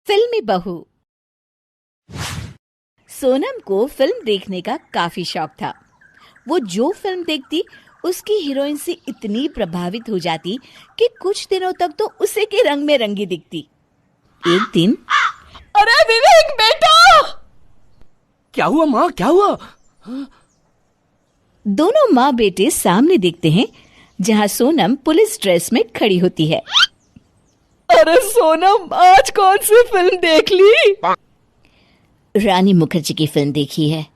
फिल्मी बहू। सोनम को फिल्म देखने का काफी शौक था। वो जो फिल्म देखती उसकी हीरोइन से इतनी प्रभावित हो जाती कि कुछ दिनों तक तो उसे के रंग में रंगी दिखती। एक दिन, अरे विवेक बेटा! क्या हुआ माँ, क्या हुआ? दोनों माँ बेटे सामने देखते हैं जहाँ सोनम पुलिस ड्रेस में खड़ी होती है। अरे सोनम, आज कौन सी फिल्म देख ली? रानी मुखर्जी की फिल्म देखी है।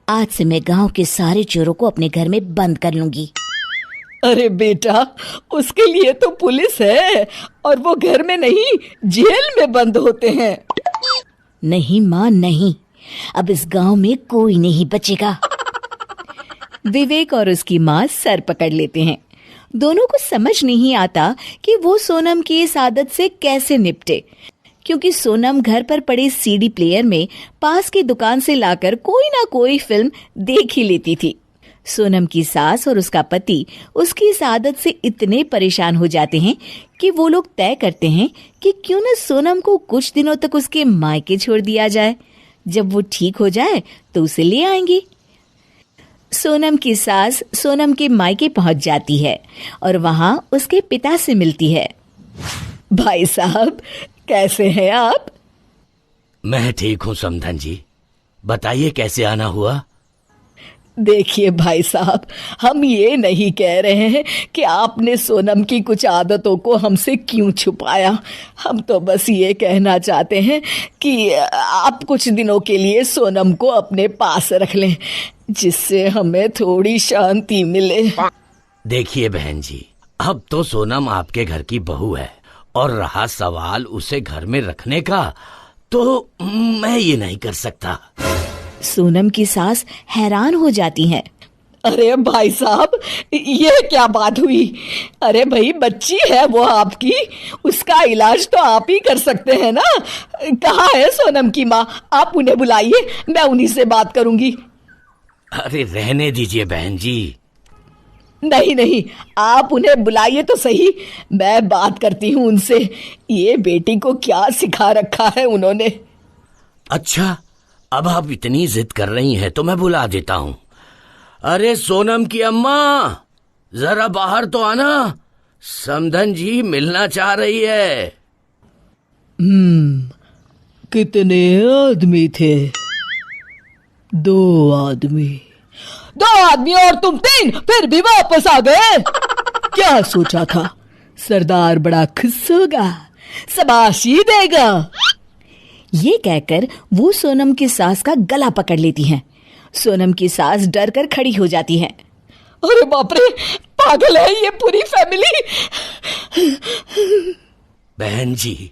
आज से मैं गांव के सारे चोरों को अपने घर में बंद कर लूंगी। अरे बेटा, उसके लिए तो पुलिस है और वो घर में नहीं, जेल में बंद होते हैं। नहीं माँ, नहीं, अब इस गांव में कोई नहीं बचेगा। विवेक और उसकी माँ सर पकड़ लेते हैं। दोनों को समझ नहीं आता कि वो सोनम की इस आदत से कैसे निपटे, क्योंकि सोनम घर पर पड़े सीडी प्लेयर में पास की दुकान से लाकर कोई ना कोई फिल्म देख ही लेती थी। सोनम की सास और उसका पति उसकी इस आदत से इतने परेशान हो जाते हैं कि वो लोग तय करते हैं कि क्यों न सोनम को कुछ दिनों तक उसके मायके छोड़ दिया जाए। जब वो ठीक हो जाए तो उसे ले आएंगी। सोनम की सास सोनम के मायके पहुंच जाती है और वहां उसके पिता से मिलती है। भाई साहब, कैसे हैं आप? मैं ठीक हूँ समधन जी, बताइए कैसे आना हुआ? देखिए भाई साहब, हम ये नहीं कह रहे हैं कि आपने सोनम की कुछ आदतों को हमसे क्यों छुपाया। हम तो बस ये कहना चाहते हैं कि आप कुछ दिनों के लिए सोनम को अपने पास रख लें, जिससे हमें थोड़ी शांति मिले। देखिए बहन जी, अब तो सोनम आपके घर की बहू है और रहा सवाल उसे घर में रखने का, तो मैं ये नहीं कर सकता। सोनम की सास हैरान हो जाती हैं। अरे भाई साहब, ये क्या बात हुई? अरे भाई, बच्ची है वो आपकी, उसका इलाज तो आप ही कर सकते हैं ना। कहाँ है सोनम की माँ? आप उन्हें बुलाइए, मैं उन्हीं से बात करूंगी। अरे रहने दीजिए बहन जी। नहीं नहीं, आप उन्हें बुलाइए तो सही, मैं बात करती हूँ उनसे। ये बेटी को क्या सिखा रखा है उन्होंने। अच्छा, अब आप इतनी जिद कर रही हैं तो मैं बुला देता हूँ। अरे सोनम की अम्मा, जरा बाहर तो आना, समधन जी मिलना चाह रही है। कितने आदमी थे? दो आदमी और तुम तीन, फिर भी वापस आ गए। क्या सोचा था सरदार बड़ा खुश होगा, शाबाशी देगा। ये कहकर वो सोनम की सास का गला पकड़ लेती हैं। सोनम की सास डर कर खड़ी हो जाती है। अरे बाप रे, पागल है ये पूरी फैमिली। बहन जी,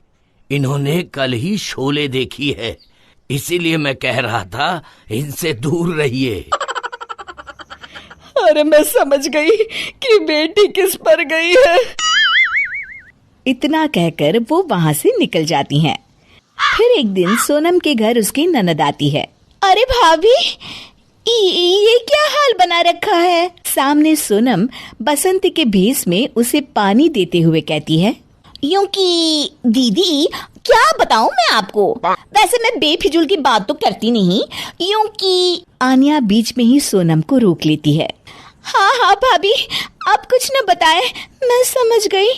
इन्होंने कल ही शोले देखी है, इसीलिए मैं कह रहा था इनसे दूर रहिए। अरे मैं समझ गई कि बेटी किस पर गई है। इतना कहकर वो वहां से निकल जाती हैं। फिर एक दिन सोनम के घर उसकी ननद आती है। अरे भाभी, ये क्या हाल बना रखा है? सामने सोनम बसंती के भेष में उसे पानी देते हुए कहती है। यूं कि दीदी, क्या बताऊं मैं आपको, वैसे मैं बेफिजूल की बात तो करती नहीं। यूं कि आन्या बीच में ही सोनम को रोक लेती है। हाँ हाँ भाभी, आप कुछ न बताएं, मैं समझ गई।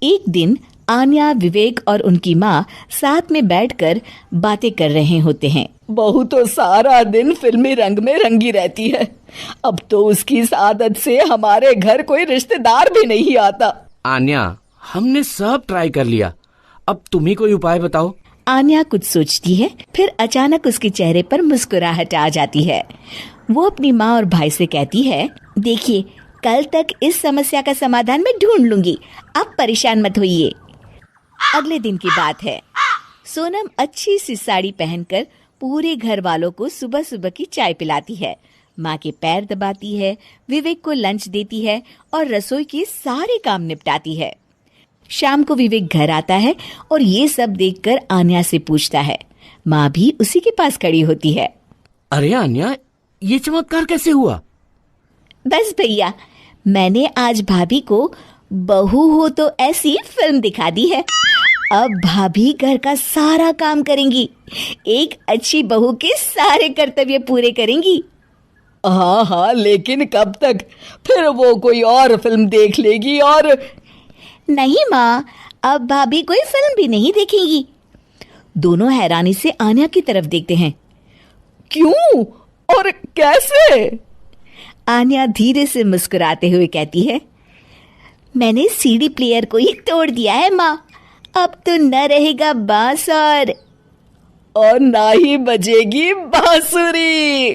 एक दिन आन्या, विवेक और उनकी माँ साथ में बैठकर बातें कर रहे होते हैं। बहू तो सारा दिन फिल्मी रंग में रंगी रहती है। अब तो उसकी इस आदत से हमारे घर कोई रिश्तेदार भी नहीं आता। आन्या, हमने सब ट्राई कर लिया, अब तुम ही कोई उपाय बताओ। आन्या कुछ सोचती है, फिर अचानक उसके चेहरे पर मुस्कुराहट आ जाती है। वो अपनी माँ और भाई से कहती है, देखिए, कल तक इस समस्या का समाधान मैं ढूंढ लूंगी, आप परेशान मत होइए। अगले दिन की बात है। सोनम अच्छी सी साड़ी पहनकर पूरे घर वालों को सुबह सुबह की चाय पिलाती है, माँ के पैर दबाती है, विवेक को लंच देती है और रसोई के सारे काम निपटाती है। शाम को विवेक घर आता है और ये सब देखकर आन्या से पूछता है। माँ भी उसी के पास खड़ी होती है। अरे आन्या, ये चमत्कार कैसे हुआ? बस भैया, मैंने आज भाभी को बहू हो तो ऐसी फिल्म दिखा दी है। अब भाभी घर का सारा काम करेंगी, एक अच्छी बहू के सारे कर्तव्य पूरे करेंगी। हाँ हाँ, लेकिन कब तक? फिर वो कोई और फिल्म देख लेगी और... नहीं माँ, अब भाभी कोई फिल्म भी नहीं देखेंगी। दोनों हैरानी से आन्या की तरफ देखते हैं। क्यों और कैसे? आन्या धीरे से मुस्कुराते हुए कहती है, मैंने सीडी प्लेयर को ही तोड़ दिया है माँ। अब तो न रहेगा बांस और ना ही बजेगी बांसुरी।